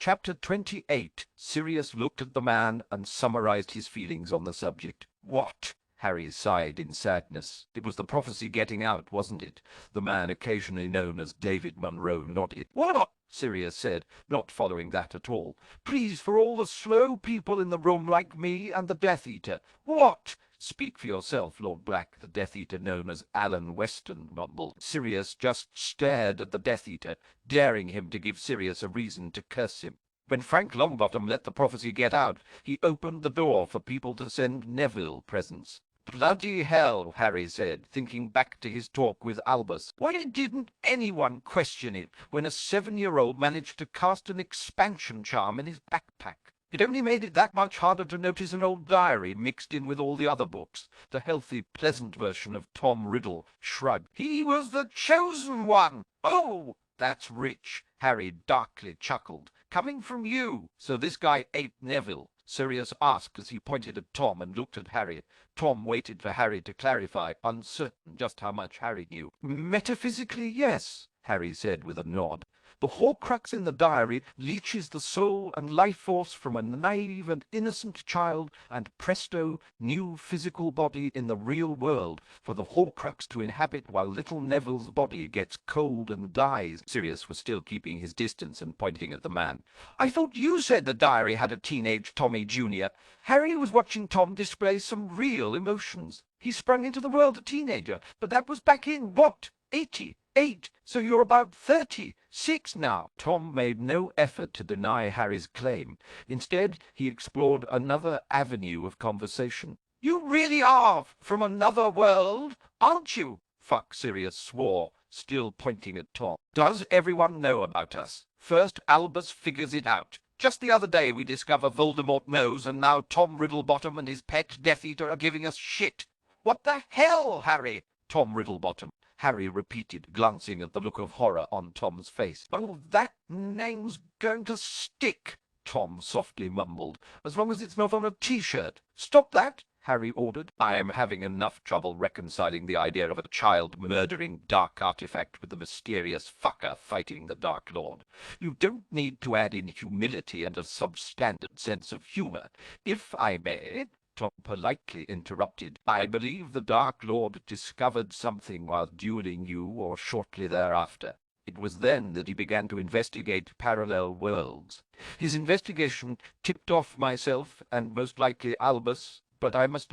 Chapter 28. Sirius looked at the man and summarized his feelings on the subject. What? Harry sighed in sadness. It was the prophecy getting out, wasn't it? The man occasionally known as David Munro nodded. What? Sirius said, not following that at all. Please, for all the slow people in the room like me and the Death Eater. What? Speak for yourself, Lord Black, the Death Eater known as Alan Weston mumbled. Sirius just stared at the Death Eater, daring him to give Sirius a reason to curse him. When Frank Longbottom let the prophecy get out, he opened the door for people to send Neville presents. Bloody hell, Harry said, thinking back to his talk with Albus. Why didn't anyone question it when a 7-year-old managed to cast an expansion charm in his backpack? It only made it that much harder to notice an old diary mixed in with all the other books. The healthy, pleasant version of Tom Riddle shrugged. He was the chosen one! Oh, that's rich, Harry darkly chuckled. Coming from you. So this guy ate Neville? Sirius asked as he pointed at Tom and looked at Harry. Tom waited for Harry to clarify, uncertain just how much Harry knew. Metaphysically, yes, Harry said with a nod. The Horcrux in the diary leeches the soul and life force from a naive and innocent child, and presto, new physical body in the real world, for the Horcrux to inhabit while little Neville's body gets cold and dies. Sirius was still keeping his distance and pointing at the man. I thought you said the diary had a teenage Tommy Jr. Harry was watching Tom display some real emotions. He sprung into the world a teenager, but that was back in, what, 88, so you're about 36 now. Tom made no effort to deny Harry's claim. Instead, he explored another avenue of conversation. You really are from another world, aren't you? Fuck, Sirius swore, still pointing at Tom. Does everyone know about us? First, Albus figures it out. Just the other day we discover Voldemort knows, and now Tom Riddlebottom and his pet Death Eater are giving us shit. What the hell, Harry? Tom Riddlebottom, Harry repeated, glancing at the look of horror on Tom's face. Oh, that name's going to stick, Tom softly mumbled, as long as it's not on a T-shirt. Stop that, Harry ordered. I am having enough trouble reconciling the idea of a child murdering dark artifact with the mysterious fucker fighting the Dark Lord. You don't need to add in humility and a substandard sense of humor. If I may, Tom politely interrupted. I believe the Dark Lord discovered something while dueling you or shortly thereafter. It was then that he began to investigate parallel worlds. His investigation tipped off myself and most likely Albus, but I must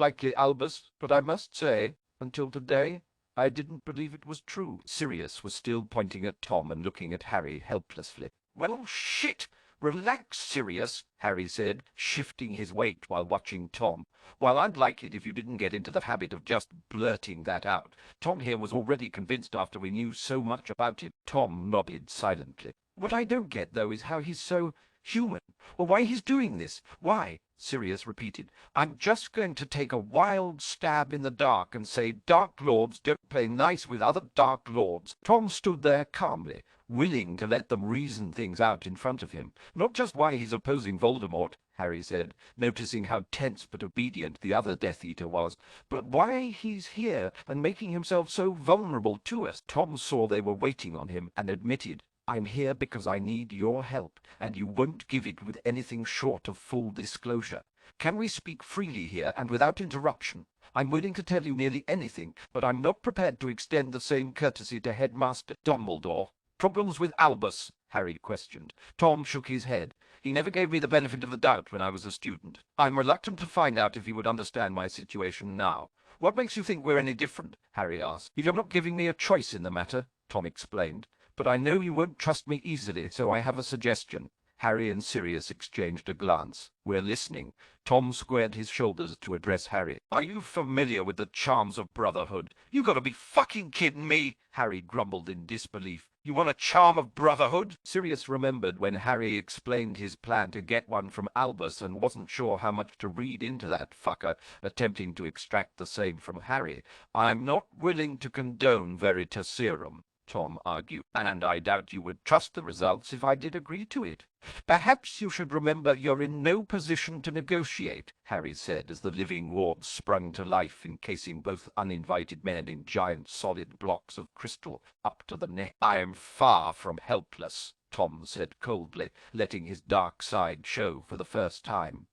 say, until today, I didn't believe it was true. Sirius was still pointing at Tom and looking at Harry helplessly. Well, shit! Relax, Sirius, Harry said, shifting his weight while watching Tom. While I'd like it if you didn't get into the habit of just blurting that out. Tom here was already convinced after we knew so much about him. Tom nodded silently. What I don't get, though, is how he's so human, or why he's doing this. Why? Sirius repeated. I'm just going to take a wild stab in the dark and say Dark Lords don't play nice with other Dark Lords. Tom stood there calmly, willing to let them reason things out in front of him. Not just why he's opposing Voldemort, Harry said, noticing how tense but obedient the other Death Eater was, but why he's here and making himself so vulnerable to us. Tom saw they were waiting on him and admitted, I'm here because I need your help, and you won't give it with anything short of full disclosure. Can we speak freely here and without interruption? I'm willing to tell you nearly anything, but I'm not prepared to extend the same courtesy to Headmaster Dumbledore. Problems with Albus? Harry questioned. Tom shook his head. He never gave me the benefit of the doubt when I was a student. I'm reluctant to find out if he would understand my situation now. What makes you think we're any different? Harry asked. You're not giving me a choice in the matter, Tom explained. But I know you won't trust me easily, so I have a suggestion. Harry and Sirius exchanged a glance. We're listening. Tom squared his shoulders to address Harry. Are you familiar with the charms of brotherhood? You gotta be fucking kidding me, Harry grumbled in disbelief. You want a charm of brotherhood? Sirius remembered when Harry explained his plan to get one from Albus and wasn't sure how much to read into that fucker, attempting to extract the same from Harry. I'm not willing to condone Veritaserum, Tom argued, and I doubt you would trust the results if I did agree to it. Perhaps you should remember you're in no position to negotiate, Harry said as the living ward sprung to life, encasing both uninvited men in giant solid blocks of crystal up to the neck. I am far from helpless, Tom said coldly, letting his dark side show for the first time,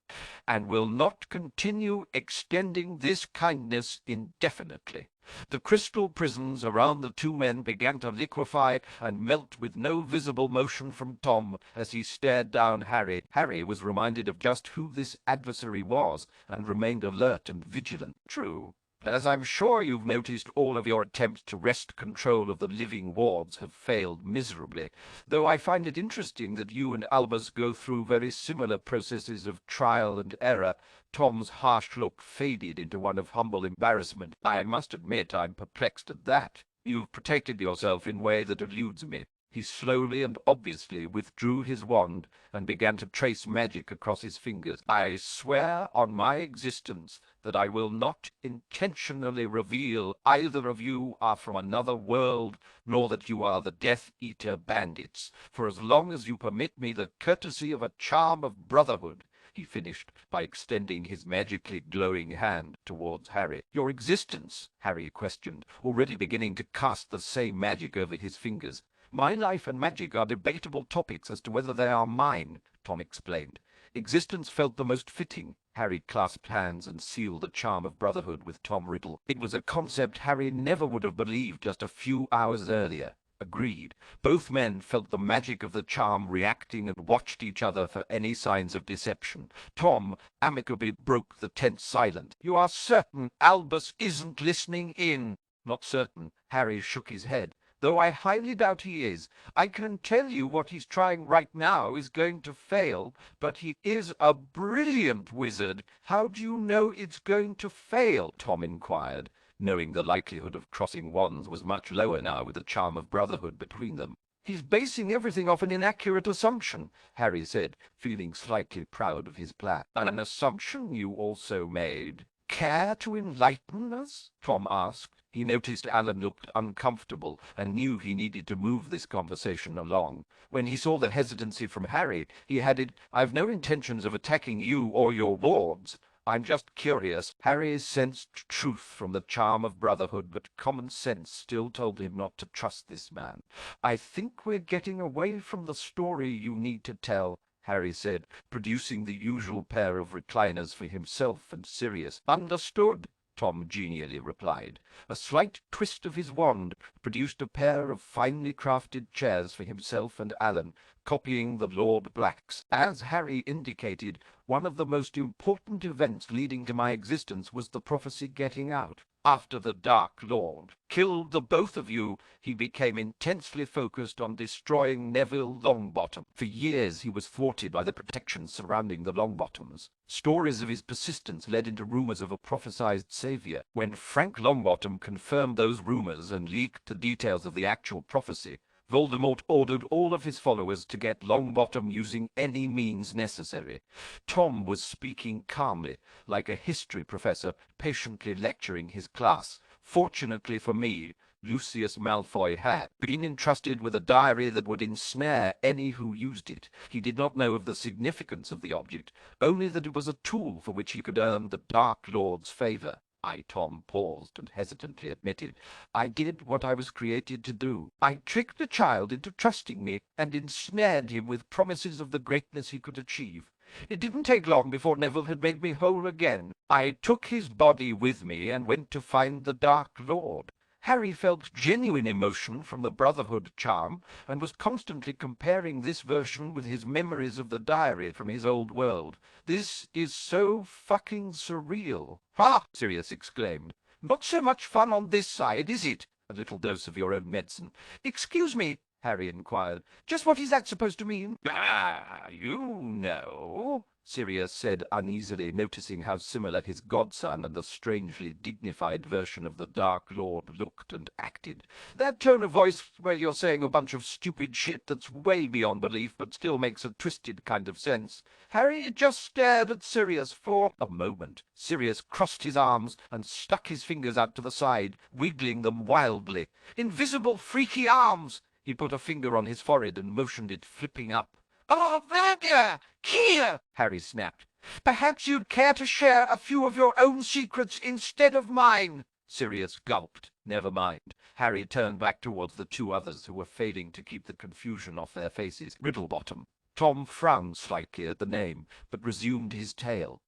"and will not continue extending this kindness indefinitely." The crystal prisms around the two men began to liquefy and melt with no visible motion from Tom as he stared down Harry. Harry was reminded of just who this adversary was and remained alert and vigilant. "True. As I'm sure you've noticed, all of your attempts to wrest control of the living wards have failed miserably, though I find it interesting that you and Albus go through very similar processes of trial and error." Tom's harsh look faded into one of humble embarrassment. "I must admit I'm perplexed at that. You've protected yourself in a way that eludes me." He slowly and obviously withdrew his wand and began to trace magic across his fingers. "I swear on my existence that I will not intentionally reveal either of you are from another world, nor that you are the Death Eater bandits, for as long as you permit me the courtesy of a charm of brotherhood," he finished by extending his magically glowing hand towards Harry. "Your existence?" Harry questioned, already beginning to cast the same magic over his fingers. "My life and magic are debatable topics as to whether they are mine," Tom explained. Existence felt the most fitting. Harry clasped hands and sealed the charm of brotherhood with Tom Riddle. It was a concept Harry never would have believed just a few hours earlier. Agreed. Both men felt the magic of the charm reacting and watched each other for any signs of deception. Tom amicably broke the tense silence. "You are certain Albus isn't listening in?" "Not certain." Harry shook his head. "Though I highly doubt he is. I can tell you what he's trying right now is going to fail, but he is a brilliant wizard." "How do you know it's going to fail?" Tom inquired, knowing the likelihood of crossing wands was much lower now with the charm of brotherhood between them. "He's basing everything off an inaccurate assumption," Harry said, feeling slightly proud of his plan. "An assumption you also made. Care to enlighten us?" Tom asked. He noticed Alan looked uncomfortable and knew he needed to move this conversation along. When he saw the hesitancy from Harry, he added, "I've no intentions of attacking you or your wards. I'm just curious." Harry sensed truth from the charm of brotherhood, but common sense still told him not to trust this man. "I think we're getting away from the story you need to tell," Harry said, producing the usual pair of recliners for himself and Sirius. "Understood," Tom genially replied. A slight twist of his wand produced a pair of finely crafted chairs for himself and Alan, copying the Lord Black's. "As Harry indicated, one of the most important events leading to my existence was the prophecy getting out. After the Dark Lord killed the both of you, he became intensely focused on destroying Neville Longbottom. For years he was thwarted by the protection surrounding the Longbottoms. Stories of his persistence led into rumors of a prophesied savior. When Frank Longbottom confirmed those rumors and leaked the details of the actual prophecy, Voldemort ordered all of his followers to get Longbottom using any means necessary." Tom was speaking calmly, like a history professor patiently lecturing his class. "Fortunately for me, Lucius Malfoy had been entrusted with a diary that would ensnare any who used it. He did not know of the significance of the object, only that it was a tool for which he could earn the Dark Lord's favor." Tom paused and hesitantly admitted, "I did what I was created to do. I tricked a child into trusting me and ensnared him with promises of the greatness he could achieve. It didn't take long before Neville had made me whole again. I took his body with me and went to find the Dark Lord." Harry felt genuine emotion from the Brotherhood charm and was constantly comparing this version with his memories of the diary from his old world. "This is so fucking surreal." "Ha!" Sirius exclaimed. "Not so much fun on this side, is it? A little dose of your own medicine." "Excuse me," Harry inquired. "Just what is that supposed to mean?" "Ah, you know," Sirius said uneasily, noticing how similar his godson and the strangely dignified version of the Dark Lord looked and acted. "That tone of voice where you're saying a bunch of stupid shit that's way beyond belief but still makes a twisted kind of sense." Harry just stared at Sirius for a moment. Sirius crossed his arms and stuck his fingers out to the side, wiggling them wildly. "Invisible freaky arms!" He put a finger on his forehead and motioned it flipping up. "Oh, there! Here!" Harry snapped. "Perhaps you'd care to share a few of your own secrets instead of mine." Sirius gulped. Never mind. Harry turned back towards the two others who were failing to keep the confusion off their faces. Riddlebottom. Tom frowned slightly at the name, but resumed his tale.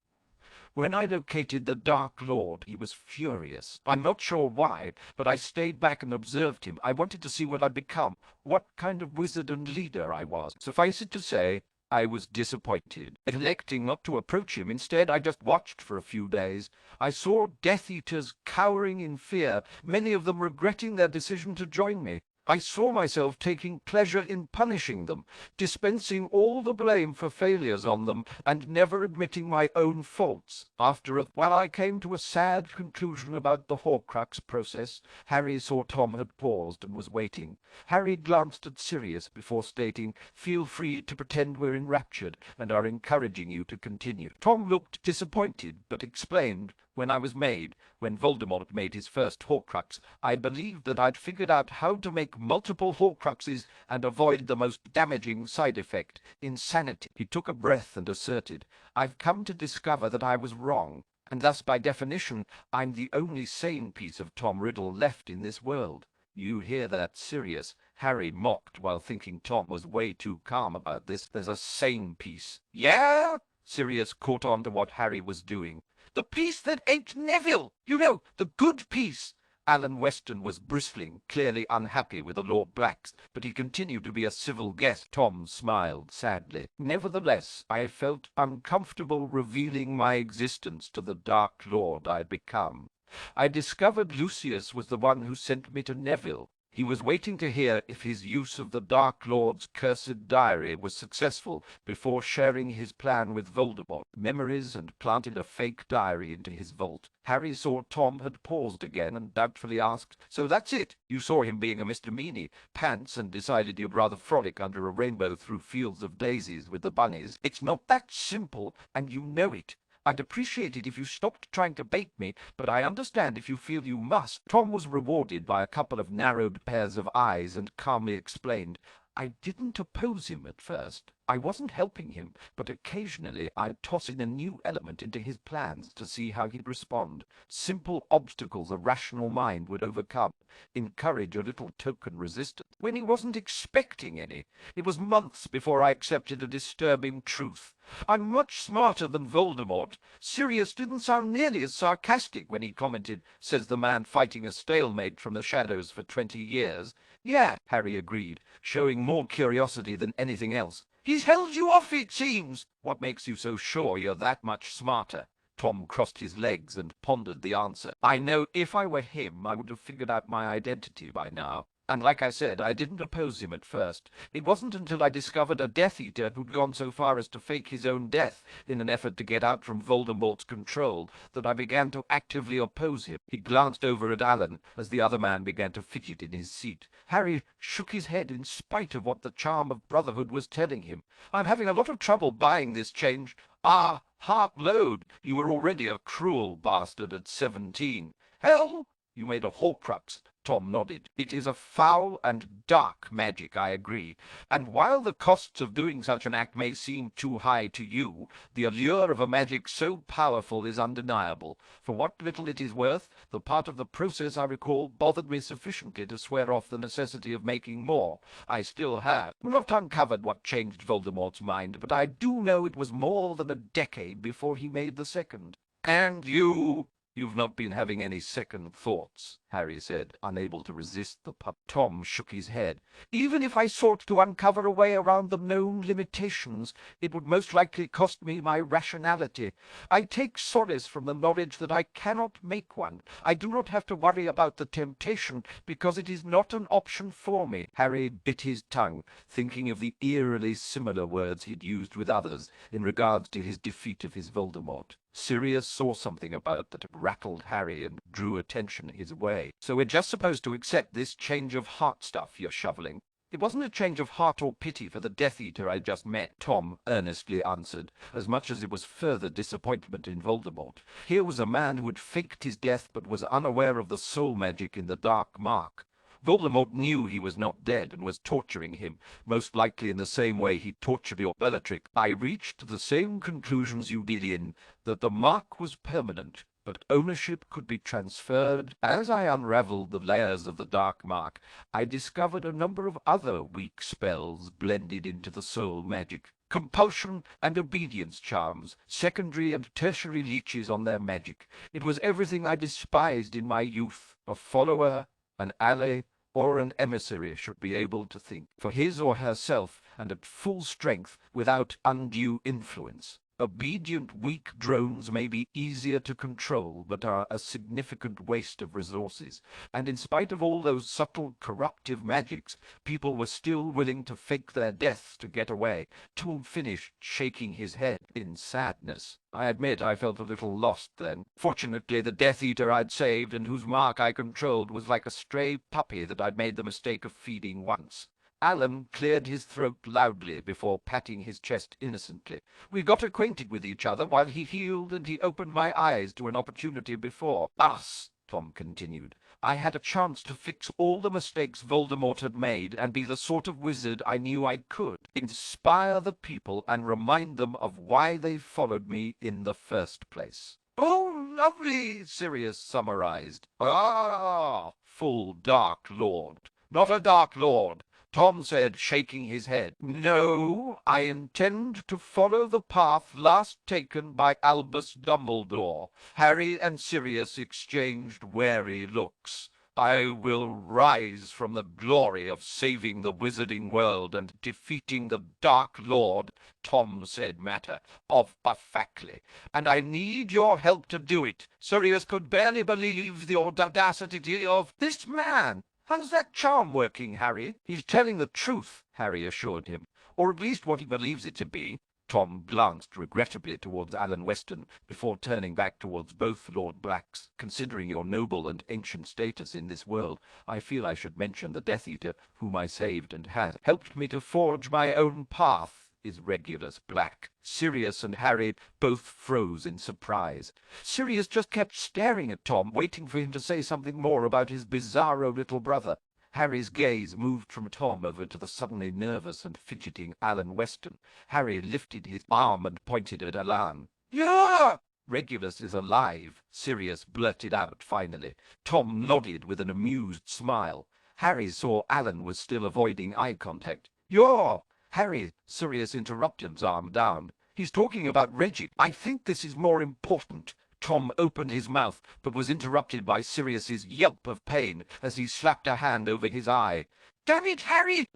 When I located the Dark Lord, he was furious. I'm not sure why, but I stayed back and observed him. I wanted to see what I'd become, what kind of wizard and leader I was. Suffice it to say, I was disappointed. Electing not to approach him, instead I just watched for a few days. I saw Death Eaters cowering in fear, many of them regretting their decision to join me. I saw myself taking pleasure in punishing them, dispensing all the blame for failures on them, and never admitting my own faults. After a while I came to a sad conclusion about the Horcrux process. Harry saw Tom had paused and was waiting. Harry glanced at Sirius before stating, "Feel free to pretend we're enraptured, and are encouraging you to continue." Tom looked disappointed, but explained, "When Voldemort made his first Horcrux, I believed that I'd figured out how to make multiple Horcruxes and avoid the most damaging side effect, insanity." He took a breath and asserted, "I've come to discover that I was wrong, and thus by definition I'm the only sane piece of Tom Riddle left in this world." "You hear that, Sirius?" Harry mocked while thinking Tom was way too calm about this. "There's a sane piece." "Yeah?" Sirius caught on to what Harry was doing. "The piece that ate Neville! You know, the good piece!" Alan Weston was bristling, clearly unhappy with the Lord Blacks, but he continued to be a civil guest. Tom smiled sadly. "Nevertheless, I felt uncomfortable revealing my existence to the Dark Lord I'd become. I discovered Lucius was the one who sent me to Neville. He was waiting to hear if his use of the Dark Lord's cursed diary was successful before sharing his plan with Voldemort memories and planted a fake diary into his vault." Harry saw Tom had paused again and doubtfully asked, "So that's it? You saw him being a misdemeanor pants and decided you'd rather frolic under a rainbow through fields of daisies with the bunnies? It's not that simple, and you know it. I'd appreciate it if you stopped trying to bait me, but I understand if you feel you must." Tom was rewarded by a couple of narrowed pairs of eyes and calmly explained, "I didn't oppose him at first. I wasn't helping him, but occasionally I'd toss in a new element into his plans to see how he'd respond. Simple obstacles a rational mind would overcome. Encourage a little token resistance when he wasn't expecting any. It was months before I accepted a disturbing truth. I'm much smarter than Voldemort. Sirius didn't sound nearly as sarcastic when he commented, says the man fighting a stalemate from the shadows for 20 years. "Yeah," Harry agreed, showing more curiosity than anything else. "He's held you off, it seems." "What makes you so sure you're that much smarter?" Tom crossed his legs and pondered the answer. "I know if I were him, I would have figured out my identity by now. And like I said, I didn't oppose him at first. It wasn't until I discovered a Death Eater who'd gone so far as to fake his own death in an effort to get out from Voldemort's control that I began to actively oppose him." He glanced over at Alan as the other man began to fidget in his seat. Harry shook his head in spite of what the charm of brotherhood was telling him. "I'm having a lot of trouble buying this change." "Ah, heart load! You were already a cruel bastard at 17. Hell, you made a Horcrux." Tom nodded. "It is a foul and dark magic, I agree. And while the costs of doing such an act may seem too high to you, the allure of a magic so powerful is undeniable. For what little it is worth, the part of the process I recall bothered me sufficiently to swear off the necessity of making more. I still have not uncovered what changed Voldemort's mind, but I do know it was more than a decade before he made the second." "And you?" "You've not been having any second thoughts," Harry said, unable to resist the pup. Tom shook his head. "Even if I sought to uncover a way around the known limitations, it would most likely cost me my rationality. I take solace from the knowledge that I cannot make one. I do not have to worry about the temptation, because it is not an option for me." Harry bit his tongue, thinking of the eerily similar words he'd used with others in regards to his defeat of his Voldemort. Sirius saw something about that rattled Harry and drew attention his way. "So we're just supposed to accept this change of heart stuff you're shoveling?" "It wasn't a change of heart or pity for the Death Eater I just met," Tom earnestly answered, as much as it was further disappointment in Voldemort. Here was a man who had faked his death but was unaware of the soul magic in the dark mark. Voldemort knew he was not dead and was torturing him, most likely in the same way he tortured your Bellatrix. "I reached the same conclusions you did in that the mark was permanent. but ownership could be transferred. As I unraveled the layers of the dark mark, I discovered a number of other weak spells blended into the soul magic. Compulsion and obedience charms, secondary and tertiary leeches on their magic. It was everything I despised in my youth. A follower, an ally, or an emissary should be able to think for his or herself and at full strength without undue influence. Obedient, weak drones may be easier to control, but are a significant waste of resources. And in spite of all those subtle corruptive magics, people were still willing to fake their deaths to get away. Tom finished, shaking his head in sadness. I admit I felt a little lost then. Fortunately, the Death Eater I'd saved and whose mark I controlled was like a stray puppy that I'd made the mistake of feeding once. Alan cleared his throat loudly before patting his chest innocently. We got acquainted with each other while he healed, and he opened my eyes to an opportunity before us, Tom continued. I had a chance to fix all the mistakes Voldemort had made and be the sort of wizard I knew I could. Inspire the people and remind them of why they followed me in the first place. Oh, lovely, Sirius summarized. Ah, full Dark Lord. Not a Dark Lord, Tom said, shaking his head. No, I intend to follow the path last taken by Albus Dumbledore. Harry and Sirius exchanged wary looks. I will rise from the glory of saving the wizarding world and defeating the Dark Lord, Tom said matter-of-factly, and I need your help to do it. Sirius could barely believe the audacity of this man. How's that charm working, Harry? He's telling the truth, Harry assured him, or at least what he believes it to be. Tom glanced regrettably towards Alan Weston before turning back towards both Lord Blacks. Considering your noble and ancient status in this world, I feel I should mention the Death Eater, whom I saved and has helped me to forge my own path, is Regulus Black. Sirius and Harry both froze in surprise. Sirius just kept staring at Tom, waiting for him to say something more about his bizarro little brother. Harry's gaze moved from Tom over to the suddenly nervous and fidgeting Alan Weston. Harry lifted his arm and pointed at Alan. Yeah! Regulus is alive, Sirius blurted out finally. Tom nodded with an amused smile. Harry saw Alan was still avoiding eye contact. You're... Harry, Sirius interrupted his arm down. He's talking about Reggie. I think this is more important. Tom opened his mouth, but was interrupted by Sirius's yelp of pain as he slapped a hand over his eye. Damn it, Harry!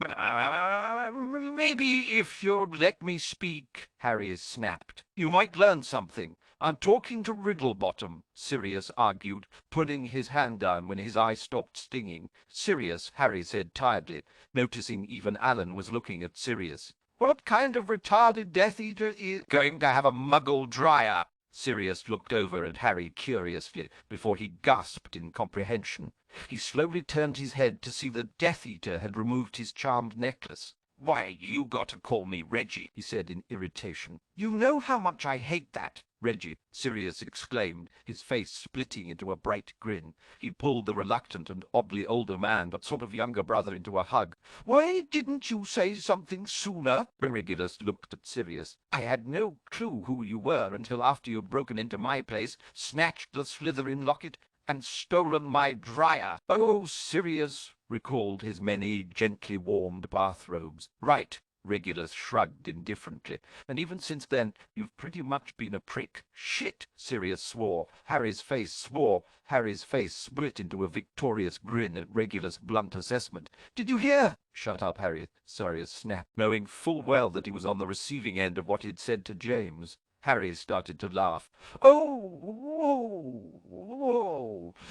Maybe if you'll let me speak, Harry snapped. You might learn something. I'm talking to Riddlebottom, Sirius argued, putting his hand down when his eye stopped stinging. Sirius, Harry said tiredly, noticing even Alan was looking at Sirius. What kind of retarded Death Eater is going to have a muggle dryer? Sirius looked over at Harry curiously before he gasped in comprehension. He slowly turned his head to see the Death Eater had removed his charmed necklace. Why, you got to call me Reggie, he said in irritation. You know how much I hate that. Reggie, Sirius exclaimed, his face splitting into a bright grin. He pulled the reluctant and oddly older man, but sort of younger brother, into a hug. Why didn't you say something sooner? Regulus looked at Sirius. I had no clue who you were until after you'd broken into my place, snatched the Slytherin locket, and stolen my dryer. Oh, Sirius recalled his many gently warmed bathrobes. Right. Regulus shrugged indifferently. And even since then, you've pretty much been a prick. Shit, Sirius swore. Harry's face split into a victorious grin at Regulus' blunt assessment. Did you hear? Shut up, Harry, Sirius snapped, knowing full well that he was on the receiving end of what he'd said to James. Harry started to laugh. Oh,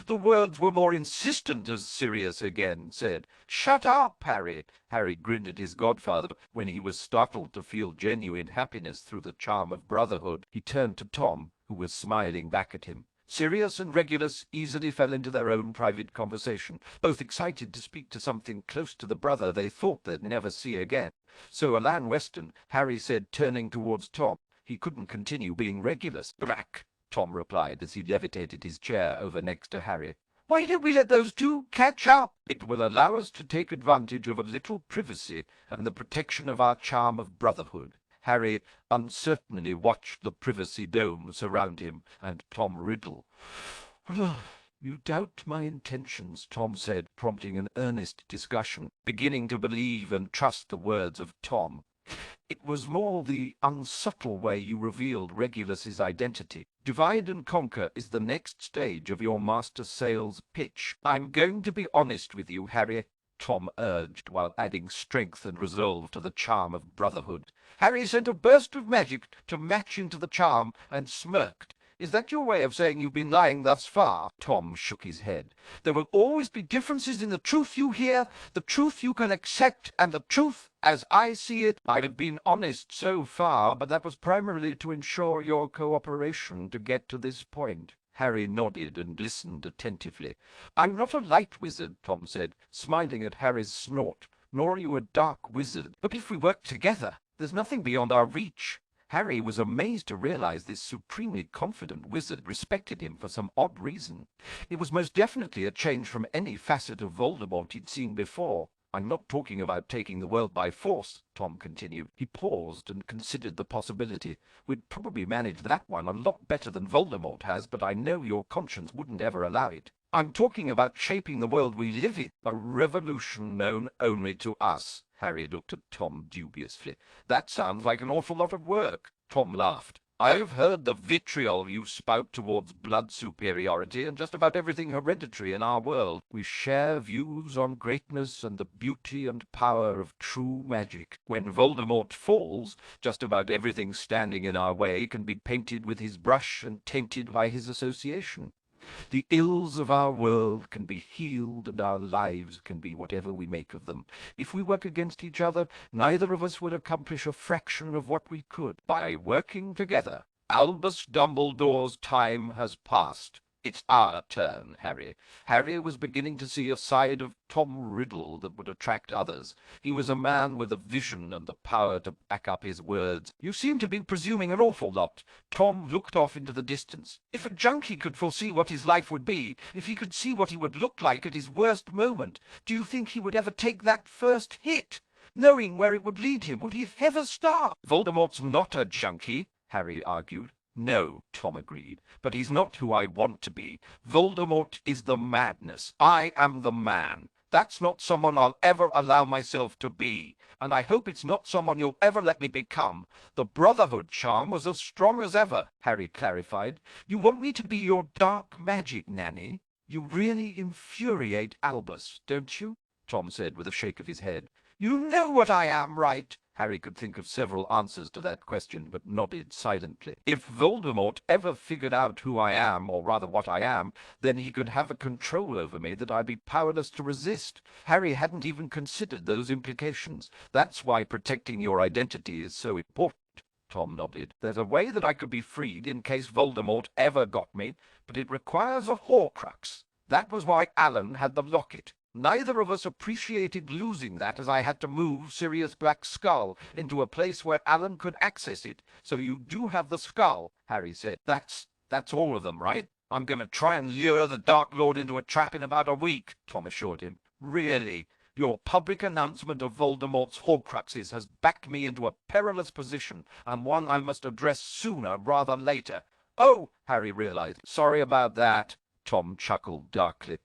the words were more insistent, as Sirius again said. Shut up, Harry. Harry grinned at his godfather when he was startled to feel genuine happiness through the charm of brotherhood. He turned to Tom, who was smiling back at him. Sirius and Regulus easily fell into their own private conversation, both excited to speak to something close to the brother they thought they'd never see again. So Alan Weston, Harry said, turning towards Tom. He couldn't continue being Regulus Black, Tom replied as he levitated his chair over next to Harry. Why don't we let those two catch up? It will allow us to take advantage of a little privacy and the protection of our charm of brotherhood. Harry uncertainly watched the privacy dome surround him and Tom Riddle. "You doubt my intentions," Tom said, prompting an earnest discussion, beginning to believe and trust the words of Tom. "It was more the unsubtle way you revealed Regulus's identity. Divide and conquer is the next stage of your master sales pitch. I'm going to be honest with you, Harry," Tom urged, while adding strength and resolve to the charm of brotherhood. Harry sent a burst of magic to match into the charm and smirked. "Is that your way of saying you've been lying thus far?" Tom shook his head. "There will always be differences in the truth you hear, the truth you can accept, and the truth as I see it. I've been honest so far, but that was primarily to ensure your cooperation to get to this point." Harry nodded and listened attentively. "I'm not a light wizard," Tom said, smiling at Harry's snort, "nor are you a dark wizard. But if we work together, there's nothing beyond our reach." Harry was amazed to realize this supremely confident wizard respected him for some odd reason. It was most definitely a change from any facet of Voldemort he'd seen before. "I'm not talking about taking the world by force," Tom continued. He paused and considered the possibility. "We'd probably manage that one a lot better than Voldemort has, but I know your conscience wouldn't ever allow it. I'm talking about shaping the world we live in, a revolution known only to us." Harry looked at Tom dubiously. "That sounds like an awful lot of work." Tom laughed. "I've heard the vitriol you spout towards blood superiority and just about everything hereditary in our world. We share views on greatness and the beauty and power of true magic. When Voldemort falls, just about everything standing in our way can be painted with his brush and tainted by his association. The ills of our world can be healed, and our lives can be whatever we make of them. If we work against each other, neither of us would accomplish a fraction of what we could. By working together, Albus Dumbledore's time has passed. It's our turn, Harry." Harry was beginning to see a side of Tom Riddle that would attract others. He was a man with a vision and the power to back up his words. "You seem to be presuming an awful lot." Tom looked off into the distance. "If a junkie could foresee what his life would be, if he could see what he would look like at his worst moment, do you think he would ever take that first hit? Knowing where it would lead him, would he ever stop?" "Voldemort's not a junkie," Harry argued. "No," Tom agreed, "but he's not who I want to be. Voldemort is the madness. I am the man. That's not someone I'll ever allow myself to be, and I hope it's not someone you'll ever let me become. The Brotherhood charm was as strong as ever," Harry clarified. "You want me to be your dark magic nanny? You really infuriate Albus, don't you?" Tom said with a shake of his head. "You know what I am, right?" Harry could think of several answers to that question, but nodded silently. "If Voldemort ever figured out who I am, or rather what I am, then he could have a control over me that I'd be powerless to resist." Harry hadn't even considered those implications. "That's why protecting your identity is so important." Tom nodded. "There's a way that I could be freed in case Voldemort ever got me, but it requires a Horcrux. That was why Alan had the locket. Neither of us appreciated losing that, as I had to move Sirius Black's skull into a place where Alan could access it. So you do have the skull," Harry said. That's all of them, right?" "I'm going to try and lure the Dark Lord into a trap in about a week," Tom assured him. "Really, your public announcement of Voldemort's Horcruxes has backed me into a perilous position, and one I must address sooner rather than later." "Oh," Harry realized. "Sorry about that." Tom chuckled darkly.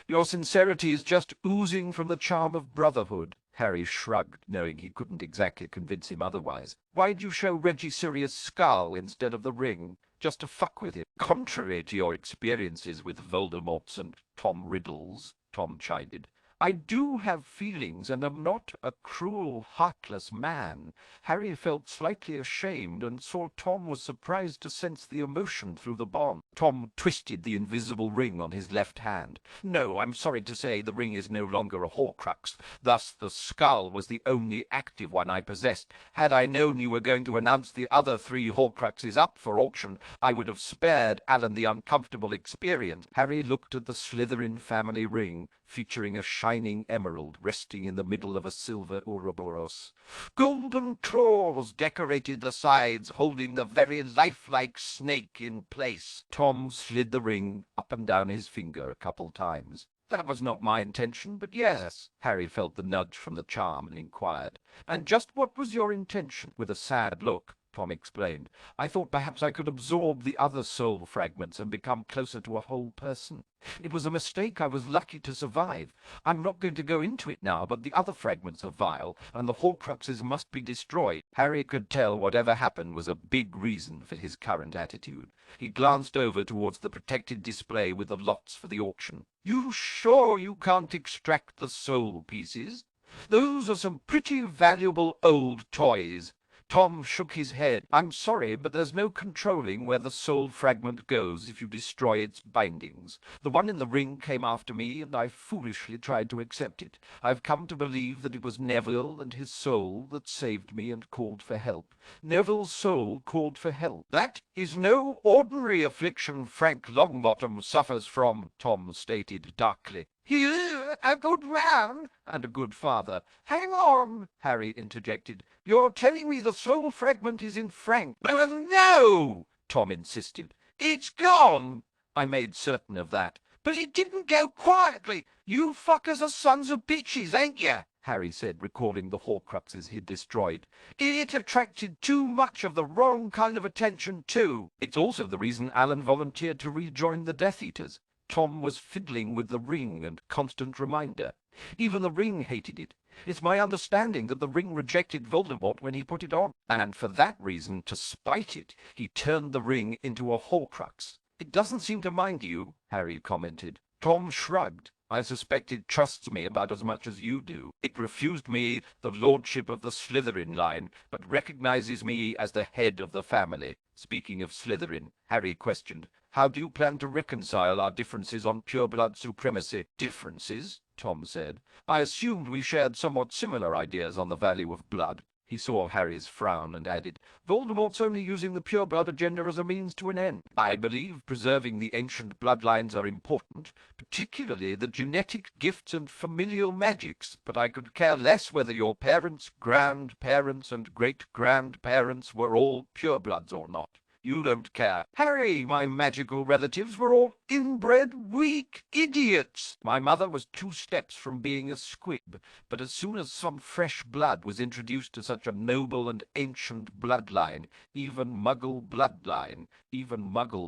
"Your sincerity is just oozing from the charm of brotherhood." Harry shrugged, knowing he couldn't exactly convince him otherwise. "Why'd you show Reggie Sirius' skull instead of the ring? Just to fuck with him?" "Contrary to your experiences with Voldemorts and Tom Riddles," Tom chided, "I do have feelings and am not a cruel, heartless man." Harry felt slightly ashamed and saw Tom was surprised to sense the emotion through the bond. Tom twisted the invisible ring on his left hand. "No, I'm sorry to say the ring is no longer a Horcrux. Thus the skull was the only active one I possessed. Had I known you were going to announce the other 3 Horcruxes up for auction, I would have spared Alan the uncomfortable experience." Harry looked at the Slytherin family ring, featuring a shining emerald resting in the middle of a silver Ouroboros. "Golden claws decorated the sides, holding the very lifelike snake in place." Tom slid the ring up and down his finger a couple times. That was not my intention, but yes. Harry felt the nudge from the charm and inquired. And just what was your intention? With a sad look, Tom explained. I thought perhaps I could absorb the other soul fragments and become closer to a whole person. It was a mistake. I was lucky to survive. I'm not going to go into it now, but the other fragments are vile, and the Horcruxes must be destroyed. Harry could tell whatever happened was a big reason for his current attitude. He glanced over towards the protected display with the lots for the auction. You sure you can't extract the soul pieces? Those are some pretty valuable old toys. Tom shook his head. I'm sorry, but there's no controlling where the soul fragment goes if you destroy its bindings. The one in the ring came after me, and I foolishly tried to accept it. I've come to believe that it was Neville and his soul that saved me and called for help. Neville's soul called for help. That is no ordinary affliction Frank Longbottom suffers from, Tom stated darkly. He is a good man and a good father. Hang on, Harry interjected. You're telling me the soul fragment is in Frank? No, Tom insisted. It's gone. I made certain of that. But it didn't go quietly. You fuckers are sons of bitches, ain't you? Harry said, recalling the Horcruxes he'd destroyed. It attracted too much of the wrong kind of attention, too. It's also the reason Alan volunteered to rejoin the Death Eaters. Tom was fiddling with the ring and constant reminder. Even the ring hated it. It's my understanding that the ring rejected Voldemort when he put it on, and for that reason, to spite it, he turned the ring into a Horcrux. It doesn't seem to mind you, Harry commented. Tom shrugged. I suspect it trusts me about as much as you do. It refused me the lordship of the Slytherin line, but recognizes me as the head of the family. Speaking of Slytherin, Harry questioned, how do you plan to reconcile our differences on pureblood supremacy? Differences? Tom said. I assumed we shared somewhat similar ideas on the value of blood. He saw Harry's frown and added, Voldemort's only using the pureblood agenda as a means to an end. I believe preserving the ancient bloodlines are important, particularly the genetic gifts and familial magics, but I could care less whether your parents, grandparents, and great-grandparents were all purebloods or not. You don't care. Harry, my magical relatives were all inbred, weak idiots. My mother was 2 steps from being a squib, but as soon as some fresh blood was introduced to such a noble and ancient bloodline, even Muggle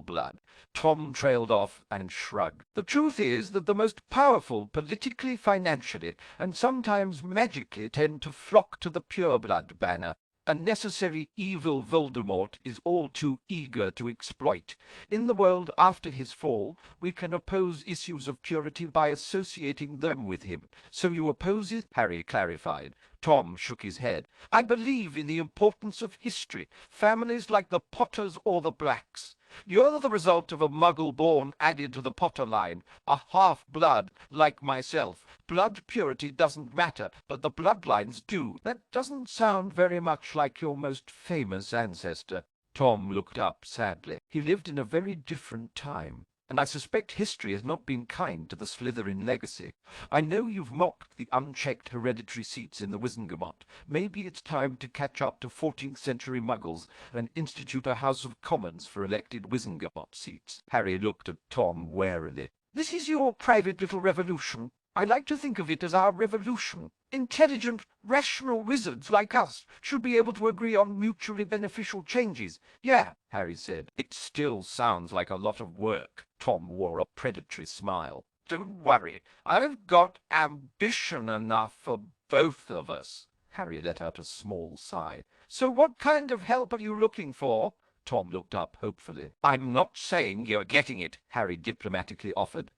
blood, Tom trailed off and shrugged. The truth is that the most powerful politically, financially, and sometimes magically tend to flock to the pureblood banner. A necessary evil Voldemort is all too eager to exploit. In the world after his fall, we can oppose issues of purity by associating them with him. So you oppose it? Harry clarified. Tom shook his head. I believe in the importance of history, families like the Potters or the Blacks. You're the result of a Muggle born added to the Potter line, a half-blood like myself. Blood purity doesn't matter, but the bloodlines do. That doesn't sound very much like your most famous ancestor. Tom looked up sadly. He lived in a very different time, and I suspect history has not been kind to the Slytherin legacy. I know you've mocked the unchecked hereditary seats in the Wizengamot. Maybe it's time to catch up to 14th century Muggles and institute a House of Commons for elected Wizengamot seats. Harry looked at Tom warily. This is your private little revolution. I like to think of it as our revolution. Intelligent, rational wizards like us should be able to agree on mutually beneficial changes. Yeah, Harry said. It still sounds like a lot of work. Tom wore a predatory smile. Don't worry. I've got ambition enough for both of us. Harry let out a small sigh. So what kind of help are you looking for? Tom looked up hopefully. I'm not saying you're getting it, Harry diplomatically offered.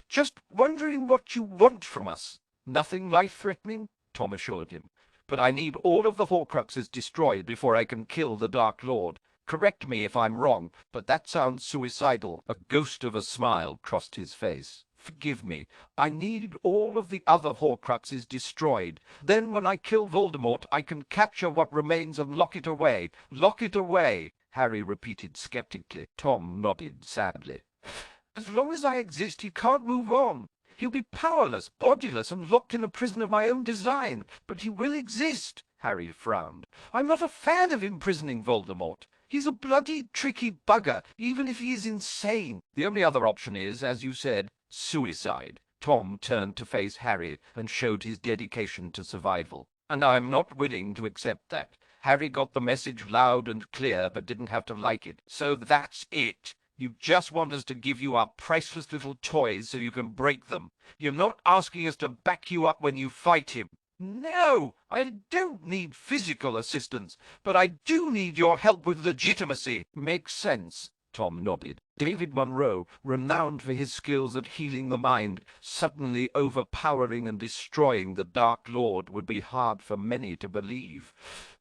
Just wondering what you want from us. Nothing life-threatening, Tom assured him. But I need all of the Horcruxes destroyed before I can kill the Dark Lord. Correct me if I'm wrong, but that sounds suicidal. A ghost of a smile crossed his face. Forgive me. I need all of the other Horcruxes destroyed. Then when I kill Voldemort, I can capture what remains and lock it away. Lock it away, Harry repeated skeptically. Tom nodded sadly. As long as I exist, he can't move on. He'll be powerless, bodiless, and locked in a prison of my own design. But he will exist. Harry frowned. I'm not a fan of imprisoning Voldemort. He's a bloody, tricky bugger, even if he is insane. The only other option is, as you said, suicide. Tom turned to face Harry and showed his dedication to survival. And I'm not willing to accept that. Harry got the message loud and clear, but didn't have to like it. So that's it. You just want us to give you our priceless little toys so you can break them. You're not asking us to back you up when you fight him. No, I don't need physical assistance, but I do need your help with legitimacy. Makes sense. Tom nodded. David Monroe, renowned for his skills at healing the mind, suddenly overpowering and destroying the Dark Lord would be hard for many to believe.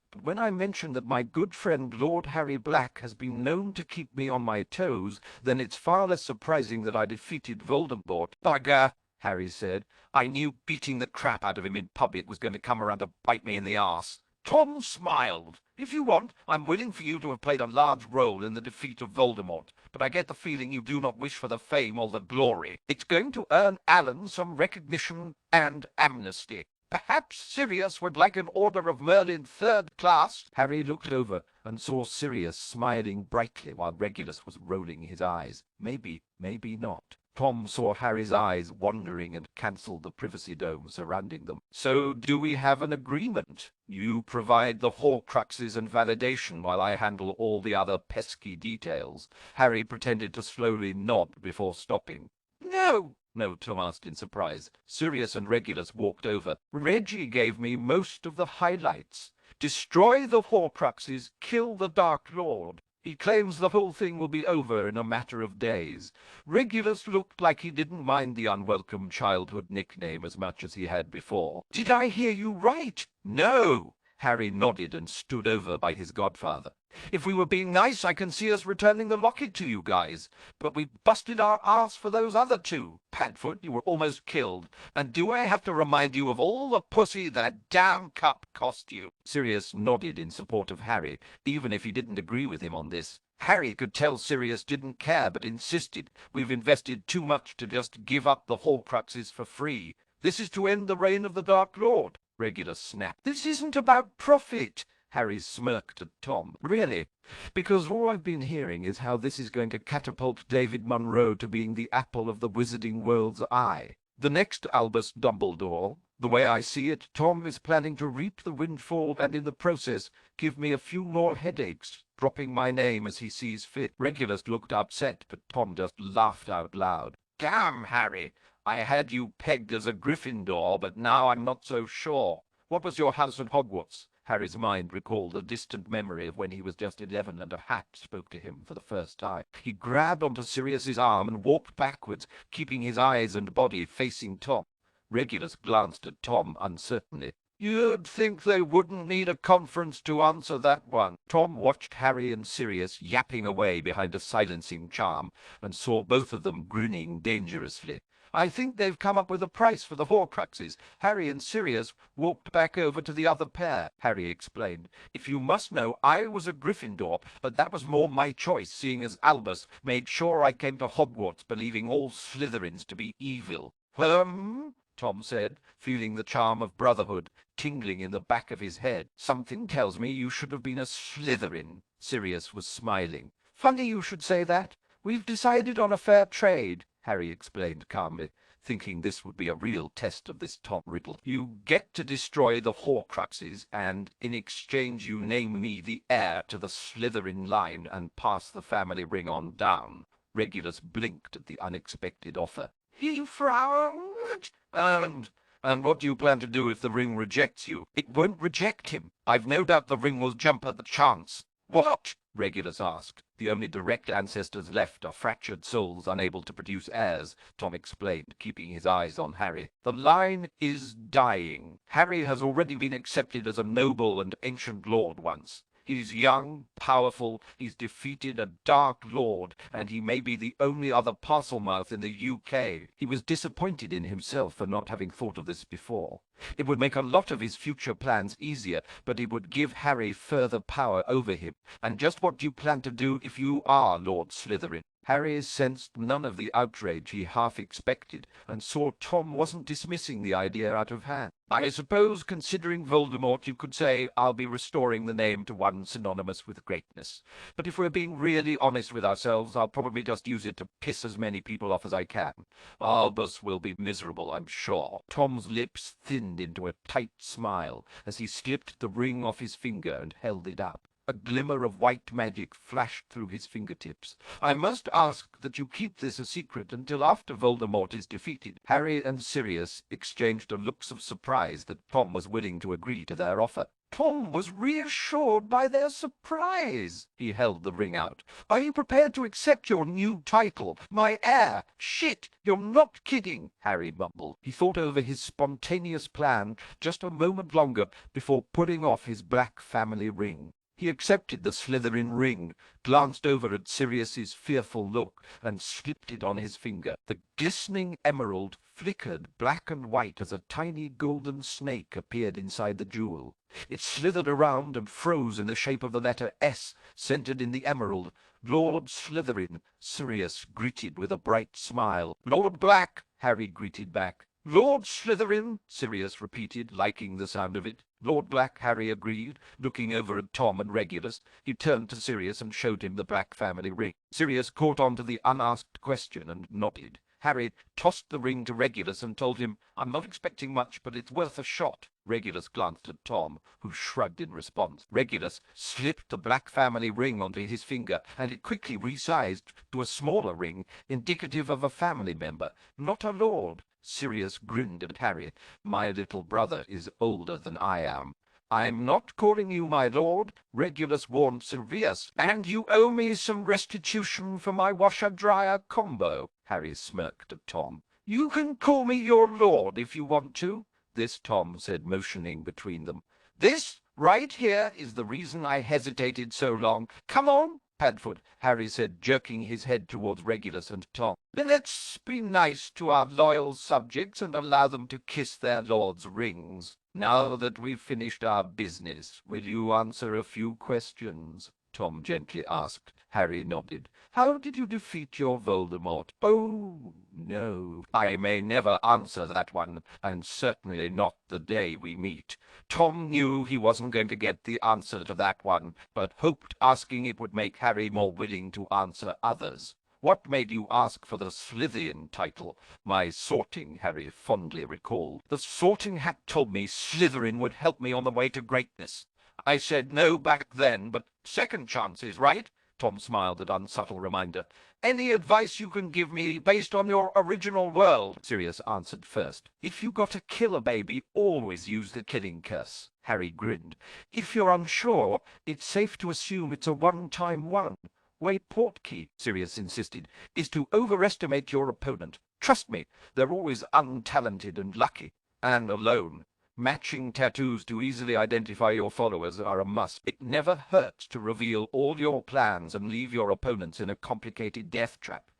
But when I mention that my good friend Lord Harry Black has been known to keep me on my toes, then it's far less surprising that I defeated Voldemort. Bugger, Harry said. I knew beating the crap out of him in public was going to come around to bite me in the arse. Tom smiled. If you want, I'm willing for you to have played a large role in the defeat of Voldemort, but I get the feeling you do not wish for the fame or the glory. It's going to earn Alan some recognition and amnesty. Perhaps Sirius would like an Order of Merlin 3rd class. Harry looked over and saw Sirius smiling brightly while Regulus was rolling his eyes. Maybe, maybe not. Tom saw Harry's eyes wandering and cancelled the privacy dome surrounding them. So do we have an agreement? You provide the Horcruxes and validation while I handle all the other pesky details. Harry pretended to slowly nod before stopping. No, Tom asked in surprise. Sirius and Regulus walked over. Reggie gave me most of the highlights. Destroy the Horcruxes, kill the Dark Lord. He claims the whole thing will be over in a matter of days. Regulus looked like he didn't mind the unwelcome childhood nickname as much as he had before. Did I hear you right? No. Harry nodded and stood over by his godfather. If we were being nice, I can see us returning the locket to you guys. But we busted our arse for those other two. Padfoot, you were almost killed. And do I have to remind you of all the pussy that damn cup cost you? Sirius nodded in support of Harry, even if he didn't agree with him on this. Harry could tell Sirius didn't care, but insisted. We've invested too much to just give up the Horcruxes for free. This is to end the reign of the Dark Lord. Regulus snapped. This isn't about profit. Harry smirked at Tom. Really? Because all I've been hearing is how this is going to catapult David Monroe to being the apple of the wizarding world's eye. The next Albus Dumbledore, the way I see it, Tom is planning to reap the windfall and in the process give me a few more headaches, dropping my name as he sees fit. Regulus looked upset, but Tom just laughed out loud. Damn, Harry! I had you pegged as a Gryffindor, but now I'm not so sure. What was your house at Hogwarts? Harry's mind recalled a distant memory of when he was just 11 and a hat spoke to him for the first time. He grabbed onto Sirius's arm and walked backwards, keeping his eyes and body facing Tom. Regulus glanced at Tom uncertainly. You'd think they wouldn't need a conference to answer that one. Tom watched Harry and Sirius yapping away behind a silencing charm and saw both of them grinning dangerously. I think they've come up with a price for the Horcruxes. Harry and Sirius walked back over to the other pair, Harry explained. If you must know, I was a Gryffindor, but that was more my choice, seeing as Albus made sure I came to Hogwarts believing all Slytherins to be evil. Tom said, feeling the charm of brotherhood tingling in the back of his head. Something tells me you should have been a Slytherin. Sirius was smiling. Funny you should say that. We've decided on a fair trade, Harry explained calmly, thinking this would be a real test of this Tom Riddle. You get to destroy the Horcruxes, and in exchange you name me the heir to the Slytherin line and pass the family ring on down. Regulus blinked at the unexpected offer. He frowned. And what do you plan to do if the ring rejects you? It won't reject him. I've no doubt the ring will jump at the chance. What? Regulus asked. The only direct ancestors left are fractured souls unable to produce heirs, Tom explained, keeping his eyes on Harry. The line is dying. Harry has already been accepted as a noble and ancient lord once. He's young, powerful, he's defeated a Dark Lord, and he may be the only other Parselmouth in the UK. He was disappointed in himself for not having thought of this before. It would make a lot of his future plans easier, but it would give Harry further power over him. And just what do you plan to do if you are Lord Slytherin? Harry sensed none of the outrage he half expected, and saw Tom wasn't dismissing the idea out of hand. I suppose, considering Voldemort, you could say I'll be restoring the name to one synonymous with greatness. But if we're being really honest with ourselves, I'll probably just use it to piss as many people off as I can. Albus will be miserable, I'm sure. Tom's lips thinned into a tight smile as he slipped the ring off his finger and held it up. A glimmer of white magic flashed through his fingertips. I must ask that you keep this a secret until after Voldemort is defeated. Harry and Sirius exchanged looks of surprise that Tom was willing to agree to their offer. Tom was reassured by their surprise. He held the ring out. Are you prepared to accept your new title, my heir? Shit, you're not kidding, Harry mumbled. He thought over his spontaneous plan just a moment longer before putting off his black family ring. He accepted the Slytherin ring, glanced over at Sirius's fearful look, and slipped it on his finger. The glistening emerald flickered black and white as a tiny golden snake appeared inside the jewel. It slithered around and froze in the shape of the letter S, centered in the emerald. Lord Slytherin, Sirius greeted with a bright smile. Lord Black, Harry greeted back. Lord Slytherin, Sirius repeated, liking the sound of it. Lord Black, Harry agreed, looking over at Tom and Regulus. He turned to Sirius and showed him the Black family ring. Sirius caught on to the unasked question and nodded. Harry tossed the ring to Regulus and told him, I'm not expecting much, but it's worth a shot. Regulus glanced at Tom, who shrugged in response. Regulus slipped the Black family ring onto his finger, and it quickly resized to a smaller ring, indicative of a family member, not a lord. Sirius grinned at Harry. My little brother is older than I am. I'm not calling you my lord, Regulus warned Sirius, and you owe me some restitution for my washer-dryer combo. Harry smirked at Tom. You can call me your lord if you want to. This, Tom said, motioning between them. This right here is the reason I hesitated so long. Come on, Padfoot, Harry said, jerking his head towards Regulus and Tom. Let's be nice to our loyal subjects and allow them to kiss their lord's rings. Now that we've finished our business, will you answer a few questions? Tom gently asked. Harry nodded. How did you defeat your Voldemort? Oh, no, I may never answer that one, and certainly not the day we meet. Tom knew he wasn't going to get the answer to that one, but hoped asking it would make Harry more willing to answer others. What made you ask for the Slytherin title? My sorting, Harry fondly recalled. The sorting hat told me Slytherin would help me on the way to greatness. I said no back then, but second chances, right? Tom smiled at unsubtle reminder. Any advice you can give me based on your original world? Sirius answered first. If you got to kill a baby, always use the killing curse. Harry grinned. If you're unsure, it's safe to assume it's a one-time one. Way Portkey, Sirius insisted, is to overestimate your opponent. Trust me, they're always untalented and lucky. And alone. Matching tattoos to easily identify your followers are a must. It never hurts to reveal all your plans and leave your opponents in a complicated death trap.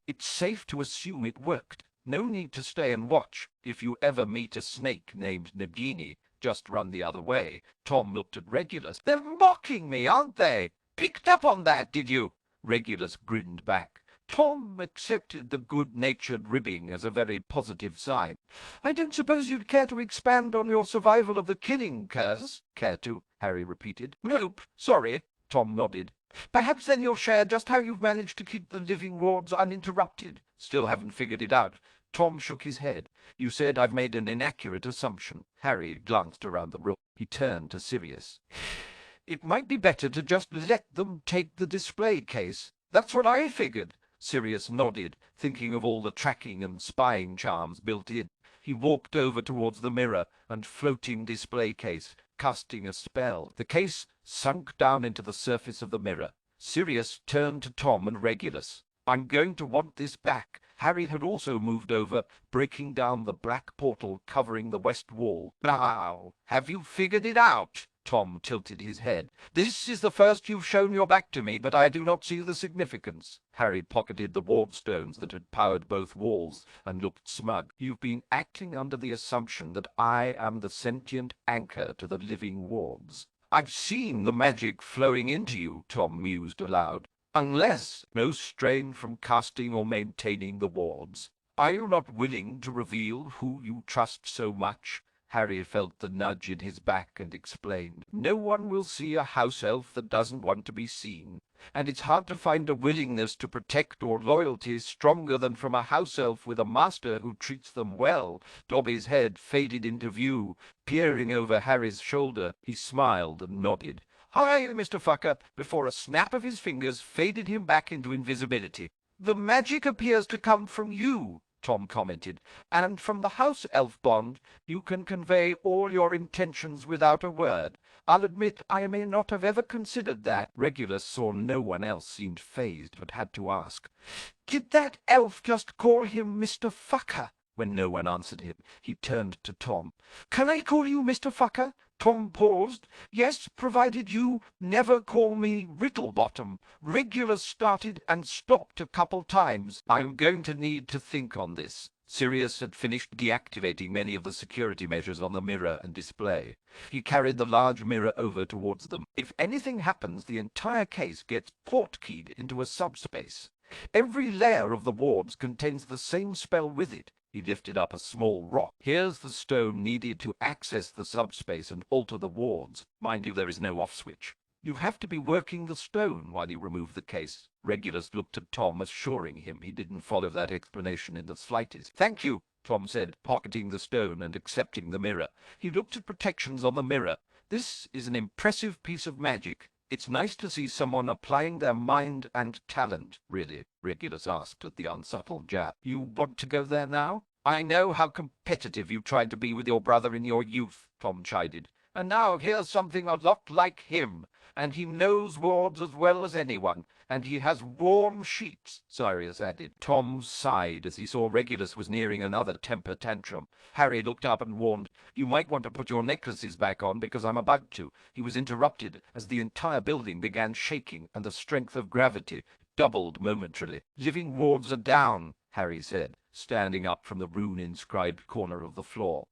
It's safe to assume it worked. No need to stay and watch. If you ever meet a snake named Nagini, just run the other way. Tom looked at Regulus. They're mocking me, aren't they? Picked up on that, did you? Regulus grinned back. Tom accepted the good-natured ribbing as a very positive sign. I don't suppose you'd care to expand on your survival of the killing curse? Care to? Harry repeated. Nope, sorry. Tom nodded. Perhaps then you'll share just how you've managed to keep the living wards uninterrupted. Still haven't figured it out. Tom shook his head. You said I've made an inaccurate assumption. Harry glanced around the room. He turned to Sirius. It might be better to just let them take the display case. That's what I figured. Sirius nodded, thinking of all the tracking and spying charms built in. He walked over towards the mirror and floating display case, casting a spell. The case sunk down into the surface of the mirror. Sirius turned to Tom and Regulus. I'm going to want this back. Harry had also moved over, breaking down the black portal covering the west wall. Now, have you figured it out? Tom tilted his head. This is the first you've shown your back to me, but I do not see the significance. Harry pocketed the ward stones that had powered both walls and looked smug. You've been acting under the assumption that I am the sentient anchor to the living wards. I've seen the magic flowing into you, Tom mused aloud. unless no strain from casting or maintaining the wards. Are you not willing to reveal who you trust so much? Harry felt the nudge in his back and explained. No one will see a house elf that doesn't want to be seen, and it's hard to find a willingness to protect or loyalty stronger than from a house elf with a master who treats them well. Dobby's head faded into view, peering over Harry's shoulder. He smiled and nodded. Hi, Mr. Fucker, before a snap of his fingers faded him back into invisibility. The magic appears to come from you, Tom commented, and from the house elf bond you can convey all your intentions without a word. I'll admit I may not have ever considered that. Regulus saw no one else seemed fazed, but had to ask, did that elf just call him Mr. Fucker? When no one answered him, he turned to Tom. Can I call you Mr. Fucker? Tom paused. Yes, provided you never call me Riddlebottom. Regulus started and stopped a couple times. I'm going to need to think on this. Sirius had finished deactivating many of the security measures on the mirror and display. He carried the large mirror over towards them. If anything happens, the entire case gets portkeyed into a subspace. Every layer of the wards contains the same spell with it. He lifted up a small rock. Here's the stone needed to access the subspace and alter the wards. Mind you, there is no off switch. You have to be working the stone while you remove the case. Regulus looked at Tom, assuring him he didn't follow that explanation in the slightest. Thank you, Tom said, pocketing the stone and accepting the mirror. He looked at protections on the mirror. This is an impressive piece of magic. It's nice to see someone applying their mind and talent, really, Regulus asked at the unsubtle jab. You want to go there now? I know how competitive you tried to be with your brother in your youth, Tom chided. And now here's something a lot like him. And he knows wards as well as anyone. And he has warm sheets, Sirius added. Tom sighed as he saw Regulus was nearing another temper tantrum. Harry looked up and warned, You might want to put your necklaces back on, because I'm about to. He was interrupted as the entire building began shaking, and the strength of gravity doubled momentarily. Living wards are down, Harry said, standing up from the rune-inscribed corner of the floor.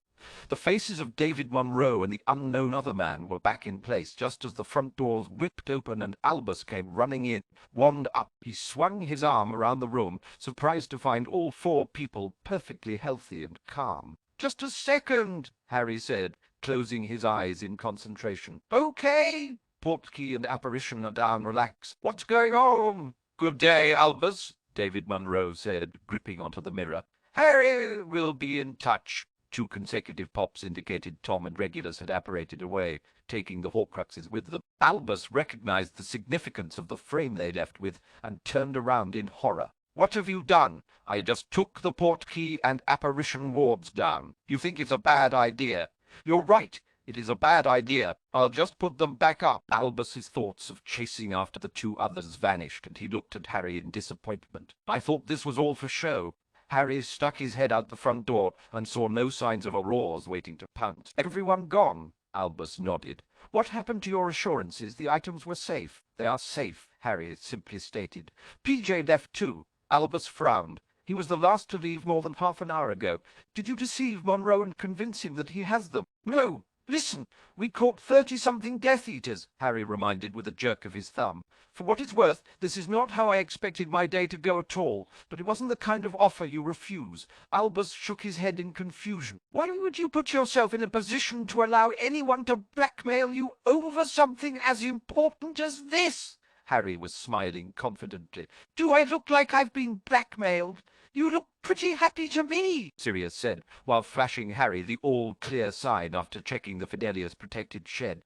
The faces of David Munro and the unknown other man were back in place just as the front doors whipped open and Albus came running in. Wand up, he swung his arm around the room, surprised to find all four people perfectly healthy and calm. Just a second, Harry said, closing his eyes in concentration. Okay. Portkey and Apparition are down. Relax. What's going on? Good day, Albus, David Munro said, gripping onto the mirror. Harry will be in touch. 2 consecutive pops indicated Tom and Regulus had apparated away, taking the Horcruxes with them. Albus recognized the significance of the frame they left with and turned around in horror. What have you done? I just took the portkey and apparition wards down. You think it's a bad idea? You're right. It is a bad idea. I'll just put them back up. Albus's thoughts of chasing after the 2 others vanished, and he looked at Harry in disappointment. I thought this was all for show. Harry stuck his head out the front door and saw no signs of Auroras waiting to pounce. Everyone gone? Albus nodded. What happened to your assurances the items were safe? They are safe, Harry simply stated. PJ left too. Albus frowned. He was the last to leave more than half an hour ago. Did you deceive Monroe and convince him that he has them? No. Listen, we caught 30-something Death Eaters, Harry reminded with a jerk of his thumb. For what it's worth, this is not how I expected my day to go at all, but it wasn't the kind of offer you refuse. Albus shook his head in confusion. Why would you put yourself in a position to allow anyone to blackmail you over something as important as this? Harry was smiling confidently. Do I look like I've been blackmailed? You look pretty happy to me, Sirius said, while flashing Harry the all-clear sign after checking the Fidelius-protected shed.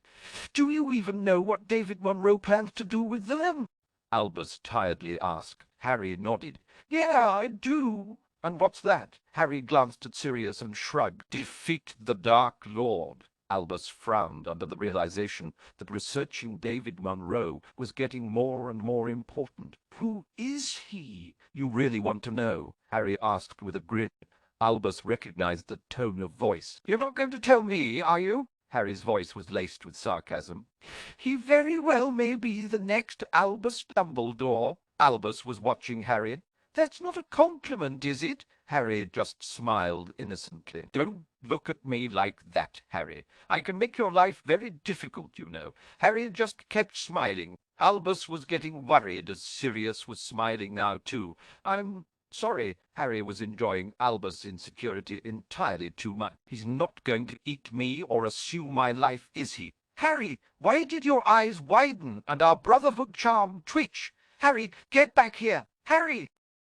Do you even know what David Munro plans to do with them? Albus tiredly asked. Harry nodded. Yeah, I do. And what's that? Harry glanced at Sirius and shrugged. Defeat the Dark Lord. Albus frowned under the realization that researching David Munro was getting more and more important. Who is he? You really want to know? Harry asked with a grin. Albus recognized the tone of voice. You're not going to tell me, are you? Harry's voice was laced with sarcasm. He very well may be the next Albus Dumbledore. Albus was watching Harry. That's not a compliment, is it? Harry just smiled innocently. Don't look at me like that, Harry. I can make your life very difficult, you know. Harry just kept smiling. Albus was getting worried as Sirius was smiling now too. I'm sorry. Harry was enjoying Albus' insecurity entirely too much. He's not going to eat me or assume my life, is he? Harry, why did your eyes widen and our brotherhood charm twitch? Harry, get back here! Harry!